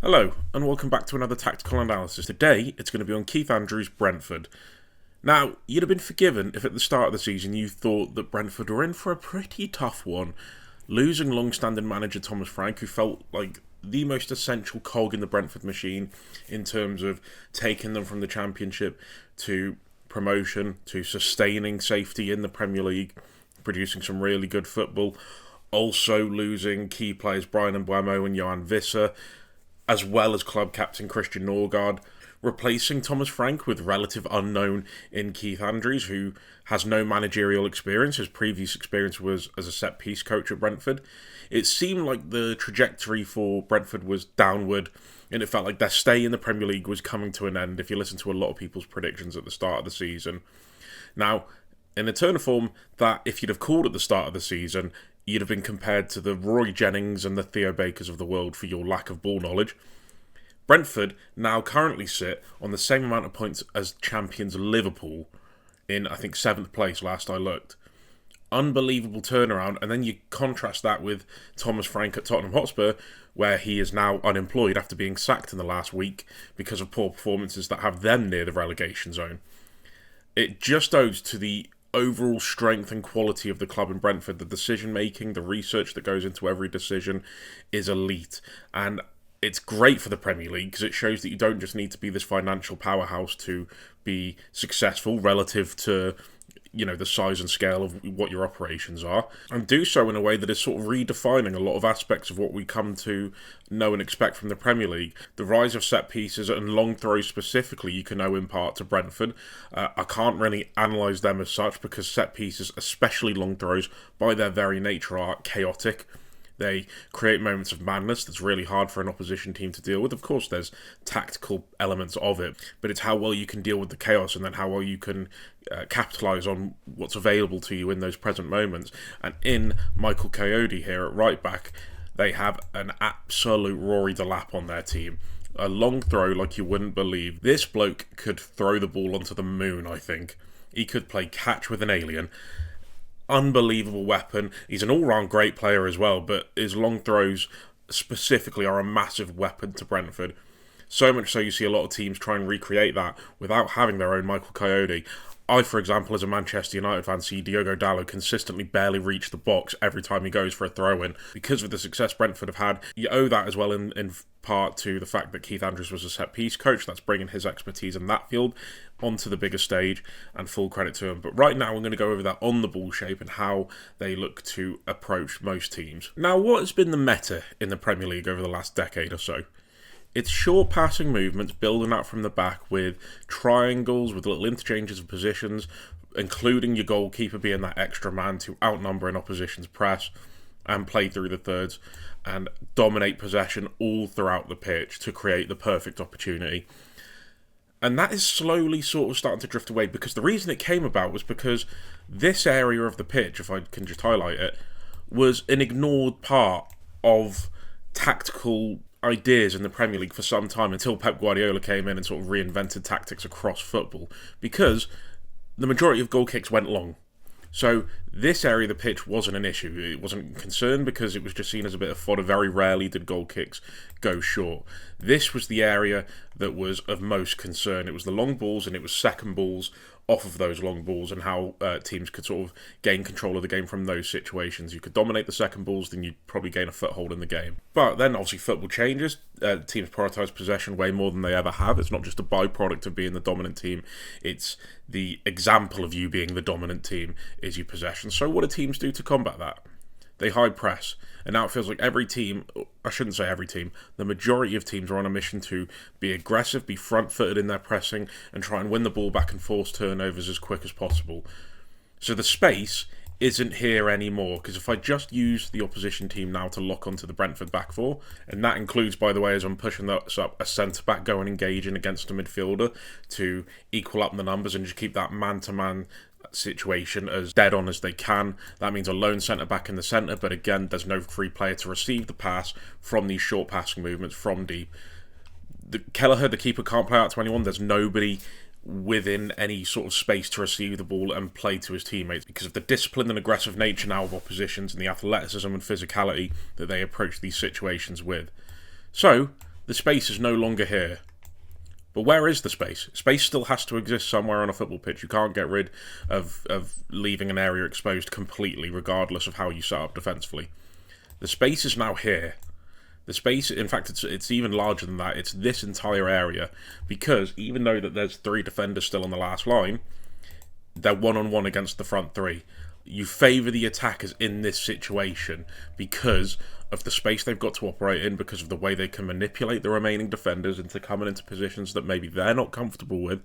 Hello, and welcome back to another tactical analysis. Today, it's going to be on Keith Andrews' Brentford. Now, you'd have been forgiven if at the start of the season you thought that Brentford were in for a pretty tough one, losing long-standing manager Thomas Frank, who felt like the most essential cog in the Brentford machine in terms of taking them from the Championship to promotion, to sustaining safety in the Premier League, producing some really good football, also losing key players Brian Mbeumo and Johan Visser, as well as club captain Christian Norgard, replacing Thomas Frank with relative unknown in Keith Andrews, who has no managerial experience. His previous experience was as a set-piece coach at Brentford. It seemed like the trajectory for Brentford was downward, and it felt like their stay in the Premier League was coming to an end if you listen to a lot of people's predictions at the start of the season. Now, in a turn of form that if you'd have called at the start of the season, you'd have been compared to the Roy Jennings and the Theo Bakers of the world for your lack of ball knowledge. Brentford now currently sit on the same amount of points as champions Liverpool in, I think, 7th place last I looked. Unbelievable turnaround, and then you contrast that with Thomas Frank at Tottenham Hotspur, where he is now unemployed after being sacked in the last week because of poor performances that have them near the relegation zone. It just owes to the overall strength and quality of the club in Brentford. The decision making, the research that goes into every decision is elite, and it's great for the Premier League because it shows that you don't just need to be this financial powerhouse to be successful relative to, the size and scale of what your operations are, and do so in a way that is sort of redefining a lot of aspects of what we come to know and expect from the Premier League. The rise of set pieces and long throws specifically you can owe in part to Brentford. I can't really analyse them as such because set pieces, especially long throws, by their very nature are chaotic. They create moments of madness that's really hard for an opposition team to deal with. Of course, there's tactical elements of it, but it's how well you can deal with the chaos and then how well you can capitalise on what's available to you in those present moments. And in Michael Coyote here at right back, they have an absolute Rory Delap on their team. A long throw like you wouldn't believe. This bloke could throw the ball onto the moon, I think. He could play catch with an alien. Unbelievable weapon. He's an all-round great player as well, but his long throws specifically are a massive weapon to Brentford. So much so you see a lot of teams try and recreate that without having their own Michael Coyote. I, for example, as a Manchester United fan, see Diogo Dalot consistently barely reach the box every time he goes for a throw-in. Because of the success Brentford have had, you owe that as well in part to the fact that Keith Andrews was a set-piece coach. That's bringing his expertise in that field onto the bigger stage, and full credit to him. But right now, we're going to go over that on-the-ball shape and how they look to approach most teams. Now, what has been the meta in the Premier League over the last decade or so? It's short passing movements, building out from the back with triangles, with little interchanges of positions, including your goalkeeper being that extra man to outnumber an opposition's press and play through the thirds and dominate possession all throughout the pitch to create the perfect opportunity. And that is slowly sort of starting to drift away, because the reason it came about was because this area of the pitch, if I can just highlight it, was an ignored part of tactical ideas in the Premier League for some time, until Pep Guardiola came in and sort of reinvented tactics across football, because the majority of goal kicks went long. So this area of the pitch wasn't an issue. It wasn't concerned because it was just seen as a bit of fodder. Very rarely did goal kicks go short. This was the area that was of most concern. It was the long balls, and it was second balls off of those long balls, and how teams could sort of gain control of the game from those situations. You could dominate the second balls, then you'd probably gain a foothold in the game. But then obviously football changes. Teams prioritise possession way more than they ever have. It's not just a byproduct of being the dominant team. It's the example of you being the dominant team is your possession. So what do teams do to combat that? They high press. And now it feels like every team, I shouldn't say every team, the majority of teams are on a mission to be aggressive, be front-footed in their pressing, and try and win the ball back and force turnovers as quick as possible. So the space isn't here anymore, because if I just use the opposition team now to lock onto the Brentford back four, and that includes, by the way, as I'm pushing this up, a centre-back going engaging against a midfielder to equal up the numbers and just keep that man-to-man situation as dead on as they can. That means a lone centre back in the centre, but again, there's no free player to receive the pass from these short passing movements from deep. Kelleher, the keeper, can't play out to anyone. There's nobody within any sort of space to receive the ball and play to his teammates because of the disciplined and aggressive nature now of oppositions and the athleticism and physicality that they approach these situations with. So The space is no longer here. But where is the space? Space still has to exist somewhere on a football pitch. You can't get rid of leaving an area exposed completely, regardless of how you set up defensively. The space is now here. The space, in fact, it's even larger than that. It's this entire area, because even though that there's 3 defenders still on the last line, they're one-on-one against the front 3. You favour the attackers in this situation because of the space they've got to operate in, because of the way they can manipulate the remaining defenders into coming into positions that maybe they're not comfortable with,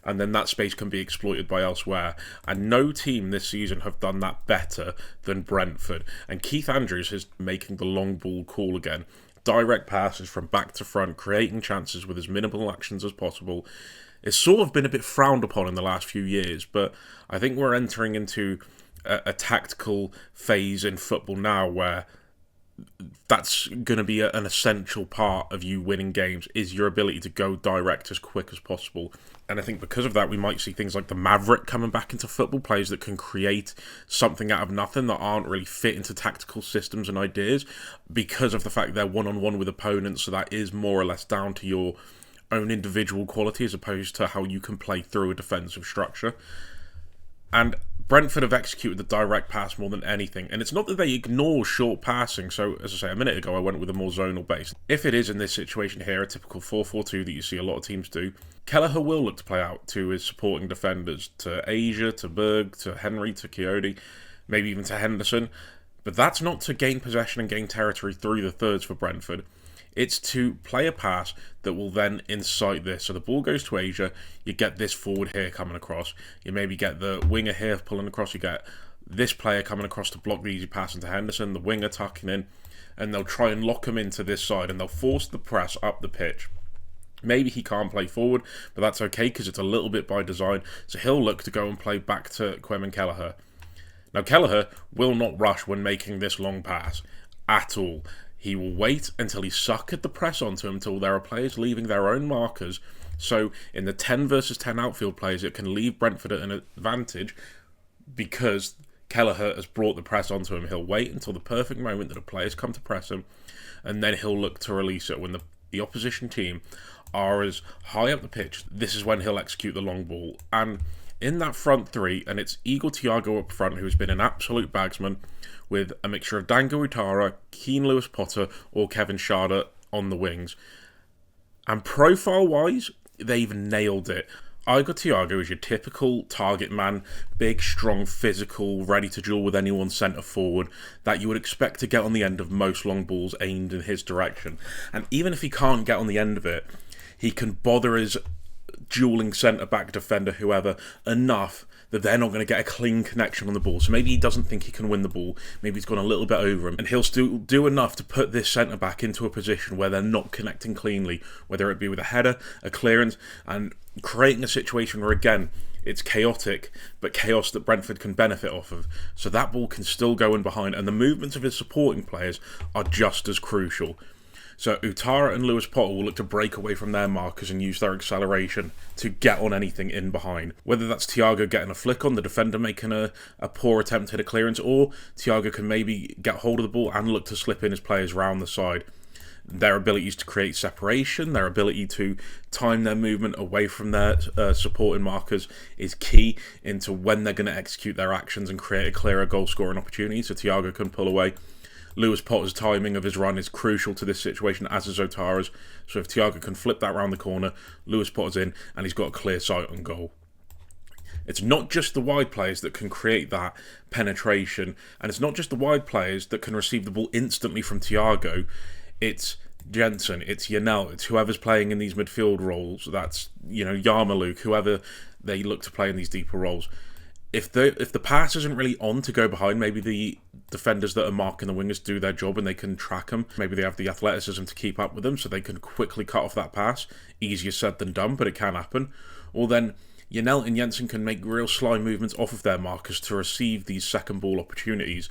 and then that space can be exploited by elsewhere. And no team this season have done that better than Brentford. And Keith Andrews is making the long ball call again. Direct passes from back to front, creating chances with as minimal actions as possible. It's sort of been a bit frowned upon in the last few years, but I think we're entering into a tactical phase in football now where that's going to be an essential part of you winning games, is your ability to go direct as quick as possible. And I think because of that, we might see things like the Maverick coming back into football, players that can create something out of nothing, that aren't really fit into tactical systems and ideas, because of the fact they're one-on-one with opponents, so that is more or less down to your own individual quality as opposed to how you can play through a defensive structure. And Brentford have executed the direct pass more than anything. And it's not that they ignore short passing. So, as I say, a minute ago, I went with a more zonal base. If it is in this situation here, a typical 4-4-2 that you see a lot of teams do, Kelleher will look to play out to his supporting defenders, to Asia, to Berg, to Henry, to Coyote, maybe even to Henderson. But that's not to gain possession and gain territory through the thirds for Brentford. It's to play a pass that will then incite this. So the ball goes to Asia, you get this forward here coming across, you maybe get the winger here pulling across, you get this player coming across to block the easy pass into Henderson, the winger tucking in, and they'll try and lock him into this side, and they'll force the press up the pitch. Maybe he can't play forward, but that's okay because it's a little bit by design, so he'll look to go and play back to Quem Kelleher. Now Kelleher will not rush when making this long pass at all. He will wait until he's suckered the press onto him, until there are players leaving their own markers. So in the 10 versus 10 outfield players, it can leave Brentford at an advantage because Kelleher has brought the press onto him. He'll wait until the perfect moment that the players come to press him, and then he'll look to release it. When the opposition team are as high up the pitch, this is when he'll execute the long ball. And in that front 3, and it's Igor Thiago up front, who's been an absolute bagsman, with a mixture of Dango Utara, Keane Lewis Potter, or Kevin Schade on the wings. And profile-wise, they've nailed it. Igor Thiago is your typical target man, big, strong, physical, ready to duel with anyone centre forward that you would expect to get on the end of most long balls aimed in his direction. And even if he can't get on the end of it, he can bother his dueling centre-back, defender, whoever, enough that they're not going to get a clean connection on the ball. So maybe he doesn't think he can win the ball, maybe he's gone a little bit over him, and he'll still do enough to put this centre-back into a position where they're not connecting cleanly, whether it be with a header, a clearance, and creating a situation where, again, it's chaotic, but chaos that Brentford can benefit off of. So that ball can still go in behind, and the movements of his supporting players are just as crucial. So Utara and Lewis Potter will look to break away from their markers and use their acceleration to get on anything in behind. Whether that's Thiago getting a flick on, the defender making a poor attempt at a clearance, or Thiago can maybe get hold of the ball and look to slip in his players round the side. Their abilities to create separation, their ability to time their movement away from their supporting markers is key into when they're going to execute their actions and create a clearer goal scoring opportunity, so Thiago can pull away. Lewis Potter's timing of his run is crucial to this situation, as is Otara's. So if Thiago can flip that round the corner, Lewis Potter's in, and he's got a clear sight on goal. It's not just the wide players that can create that penetration, and it's not just the wide players that can receive the ball instantly from Thiago. It's Jensen, it's Yanel, it's whoever's playing in these midfield roles. That's, Yarmouk, whoever they look to play in these deeper roles. If the pass isn't really on to go behind, maybe the defenders that are marking the wingers do their job and they can track them. Maybe they have the athleticism to keep up with them so they can quickly cut off that pass. Easier said than done, but it can happen. Or then Yanel and Jensen can make real sly movements off of their markers to receive these second ball opportunities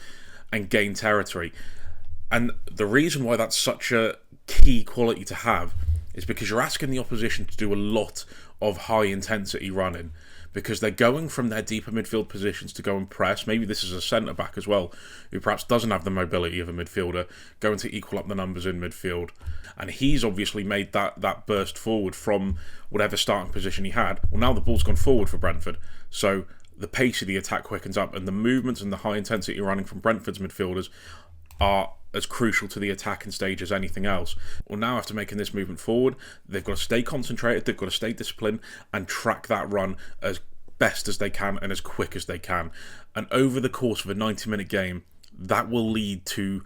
and gain territory. And the reason why that's such a key quality to have is because you're asking the opposition to do a lot of high intensity running. because they're going from their deeper midfield positions to go and press. Maybe this is a centre-back as well, who perhaps doesn't have the mobility of a midfielder, going to equal up the numbers in midfield. And he's obviously made that burst forward from whatever starting position he had. Well, now the ball's gone forward for Brentford, so the pace of the attack quickens up, and the movements and the high intensity running from Brentford's midfielders are as crucial to the attacking stage as anything else. Well, now after making this movement forward, they've got to stay concentrated, they've got to stay disciplined and track that run as best as they can and as quick as they can. And over the course of a 90-minute game, that will lead to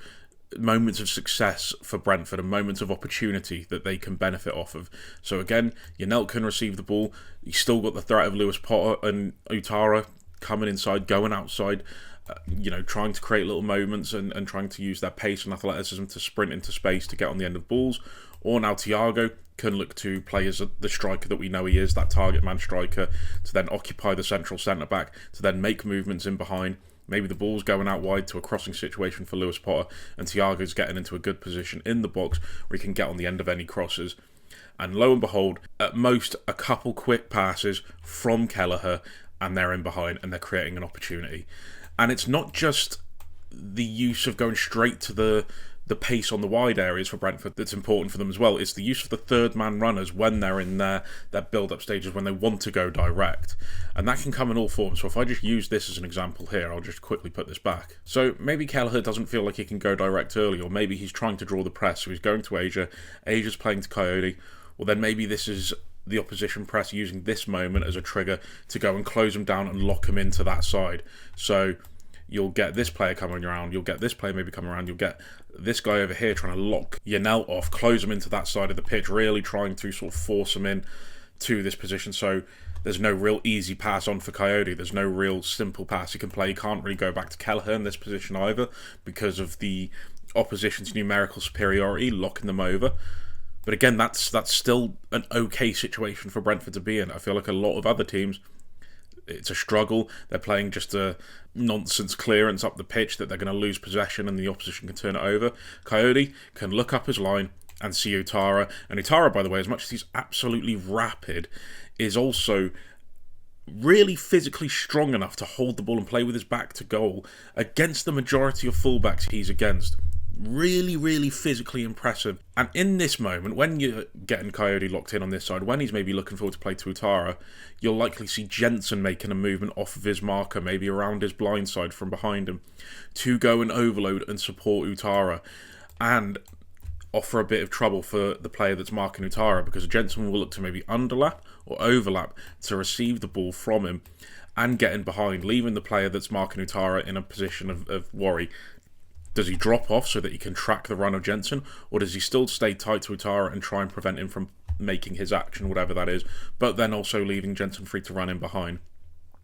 moments of success for Brentford and moments of opportunity that they can benefit off of. So again, Janelt can receive the ball. You've still got the threat of Lewis Potter and Utara coming inside, going outside, trying to create little moments and trying to use their pace and athleticism to sprint into space to get on the end of balls. Or now Thiago can look to play as the striker that we know he is, that target man striker, to then occupy the central centre-back, to then make movements in behind. Maybe the ball's going out wide to a crossing situation for Lewis Potter, and Thiago's getting into a good position in the box where he can get on the end of any crosses. And lo and behold, at most a couple quick passes from Kelleher, and they're in behind, and they're creating an opportunity. And it's not just the use of going straight to the pace on the wide areas for Brentford that's important for them as well. It's the use of the third-man runners when they're in their build-up stages, when they want to go direct. And that can come in all forms. So if I just use this as an example here, I'll just quickly put this back. So maybe Kelleher doesn't feel like he can go direct early, or maybe he's trying to draw the press, so he's going to Asia. Asia's playing to Coyote. Well, then maybe this is the opposition press using this moment as a trigger to go and close him down and lock him into that side. So you'll get this player coming around, you'll get this player maybe coming around, you'll get this guy over here trying to lock Janelt off, close him into that side of the pitch, really trying to sort of force him in to this position. So there's no real easy pass on for Coyote, there's no real simple pass he can play. He can't really go back to Kelleher in this position either because of the opposition's numerical superiority, locking them over. But again, that's still an okay situation for Brentford to be in. I feel like a lot of other teams, it's a struggle. They're playing just a nonsense clearance up the pitch that they're going to lose possession and the opposition can turn it over. Coyote can look up his line and see Utara. And Utara, by the way, as much as he's absolutely rapid, is also really physically strong enough to hold the ball and play with his back to goal against the majority of fullbacks he's against. Really, really physically impressive. And in this moment, when you're getting Coyote locked in on this side, when he's maybe looking forward to play to Utara, you'll likely see Jensen making a movement off of his marker, maybe around his blind side from behind him, to go and overload and support Utara, and offer a bit of trouble for the player that's marking Utara, because Jensen will look to maybe underlap or overlap to receive the ball from him and get in behind, leaving the player that's marking Utara in a position of worry. Does he drop off so that he can track the run of Jensen, or does he still stay tight to Utara and try and prevent him from making his action, whatever that is, but then also leaving Jensen free to run in behind?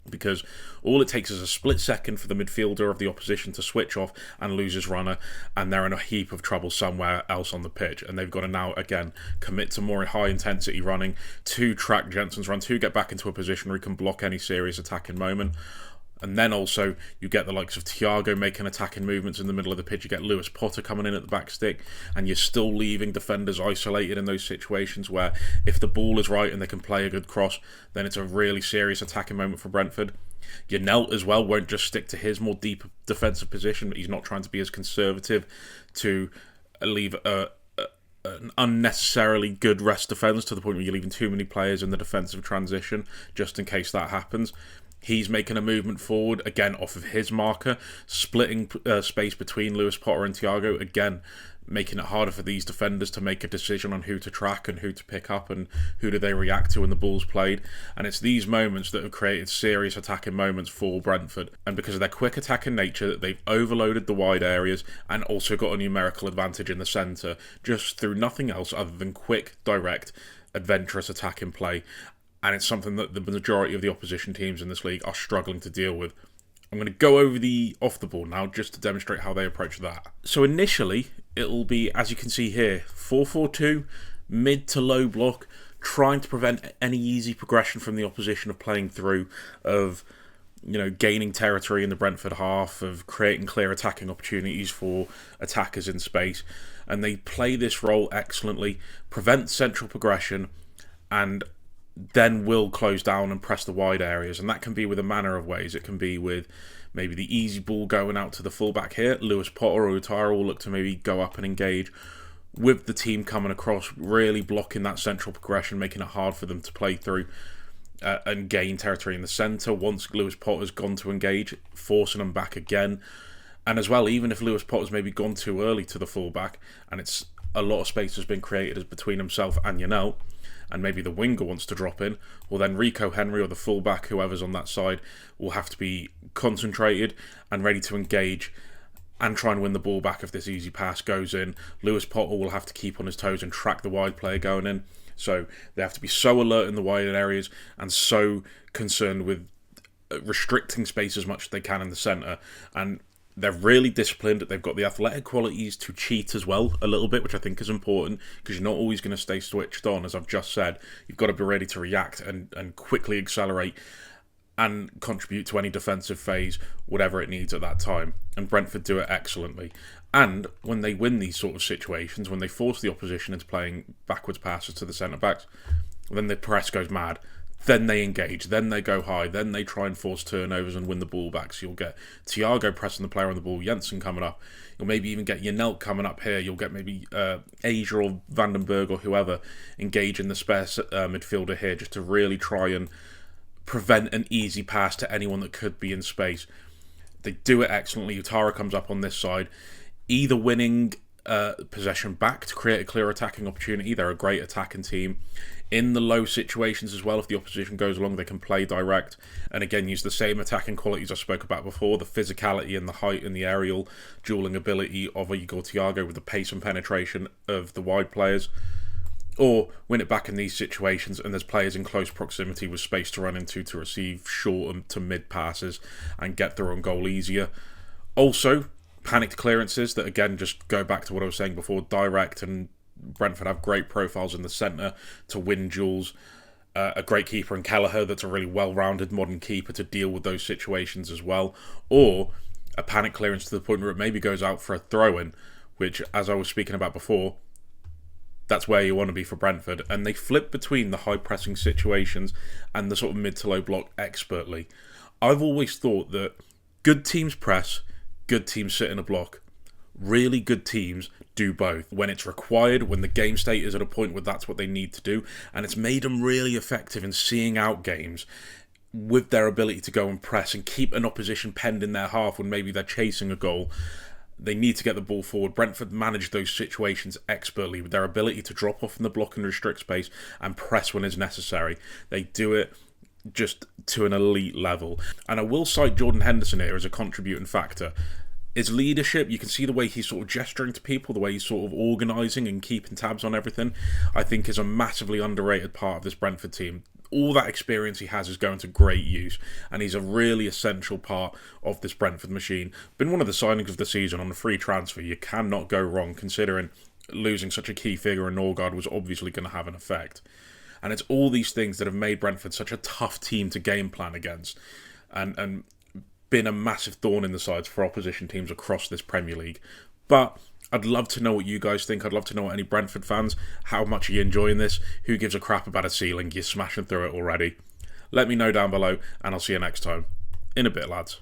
Because all it takes is a split second for the midfielder of the opposition to switch off and lose his runner, and they're in a heap of trouble somewhere else on the pitch, and they've got to now again commit to more high intensity running to track Jensen's run, to get back into a position where he can block any serious attacking moment. And then also, you get the likes of Thiago making attacking movements in the middle of the pitch. You get Lewis Potter coming in at the back stick. And you're still leaving defenders isolated in those situations where if the ball is right and they can play a good cross, then it's a really serious attacking moment for Brentford. Janelt as well won't just stick to his more deep defensive position, but he's not trying to be as conservative to leave an unnecessarily good rest defence to the point where you're leaving too many players in the defensive transition just in case that happens. He's making a movement forward, again, off of his marker, splitting space between Lewis Potter and Thiago, again, making it harder for these defenders to make a decision on who to track and who to pick up and who do they react to when the ball's played. And it's these moments that have created serious attacking moments for Brentford. And because of their quick attacking nature, they've overloaded the wide areas and also got a numerical advantage in the centre, just through nothing else other than quick, direct, adventurous attacking play. And it's something that the majority of the opposition teams in this league are struggling to deal with. I'm going to go over the off the ball now just to demonstrate how they approach that. So initially, it'll be, as you can see here, 4-4-2, mid to low block, trying to prevent any easy progression from the opposition of playing through, of gaining territory in the Brentford half, of creating clear attacking opportunities for attackers in space. And they play this role excellently, prevent central progression, and then will close down and press the wide areas, and that can be with a manner of ways. It can be with maybe the easy ball going out to the fullback here. Lewis Potter or Utara will look to maybe go up and engage with the team coming across, really blocking that central progression, making it hard for them to play through and gain territory in the centre. Once Lewis Potter's gone to engage, forcing them back again. And as well, even if Lewis Potter's maybe gone too early to the fullback and it's a lot of space has been created as between himself and Yanel, and maybe the winger wants to drop in, well then Rico Henry or the fullback, whoever's on that side, will have to be concentrated and ready to engage and try and win the ball back if this easy pass goes in. Lewis Potter will have to keep on his toes and track the wide player going in. So they have to be so alert in the wide areas and so concerned with restricting space as much as they can in the centre. And they're really disciplined. They've got the athletic qualities to cheat as well a little bit, which I think is important, because you're not always going to stay switched on, as I've just said. You've got to be ready to react and quickly accelerate and contribute to any defensive phase, whatever it needs at that time. And Brentford do it excellently. And when they win these sort of situations, when they force the opposition into playing backwards passes to the centre-backs, then the press goes mad. Then they engage, then they go high, then they try and force turnovers and win the ball back. So you'll get Thiago pressing the player on the ball, Jensen coming up. You'll maybe even get Yanelt coming up here. You'll get maybe Asia or Vandenberg or whoever engage in the spare midfielder here just to really try and prevent an easy pass to anyone that could be in space. They do it excellently. Utara comes up on this side, either winning possession back to create a clear attacking opportunity. They're a great attacking team. In the low situations as well, if the opposition goes along, they can play direct and again use the same attacking qualities I spoke about before, the physicality and the height and the aerial dueling ability of Igor Thiago with the pace and penetration of the wide players. Or win it back in these situations and there's players in close proximity with space to run into to receive short to mid passes and get through on goal easier. Also, panicked clearances that again just go back to what I was saying before, direct, and Brentford have great profiles in the centre to win duels. A great keeper in Kelleher that's a really well-rounded modern keeper to deal with those situations as well. Or a panic clearance to the point where it maybe goes out for a throw-in, which, as I was speaking about before, that's where you want to be for Brentford. And they flip between the high-pressing situations and the sort of mid to low block expertly. I've always thought that good teams press, good teams sit in a block. Really good teams do both when it's required, when the game state is at a point where that's what they need to do, and it's made them really effective in seeing out games with their ability to go and press and keep an opposition penned in their half when maybe they're chasing a goal. They need to get the ball forward. Brentford manage those situations expertly with their ability to drop off in the block and restrict space and press when it's necessary. They do it just to an elite level. And I will cite Jordan Henderson here as a contributing factor. His leadership, you can see the way he's sort of gesturing to people, the way he's sort of organising and keeping tabs on everything, I think is a massively underrated part of this Brentford team. All that experience he has is going to great use, and he's a really essential part of this Brentford machine. Been one of the signings of the season on a free transfer. You cannot go wrong, considering losing such a key figure in Norgard was obviously going to have an effect. And it's all these things that have made Brentford such a tough team to game plan against, and been a massive thorn in the sides for opposition teams across this Premier League. But I'd love to know what you guys think. I'd love to know what any Brentford fans, how much are you enjoying this? Who gives a crap about a ceiling? You're smashing through it already. Let me know down below, and I'll see you next time. In a bit, lads.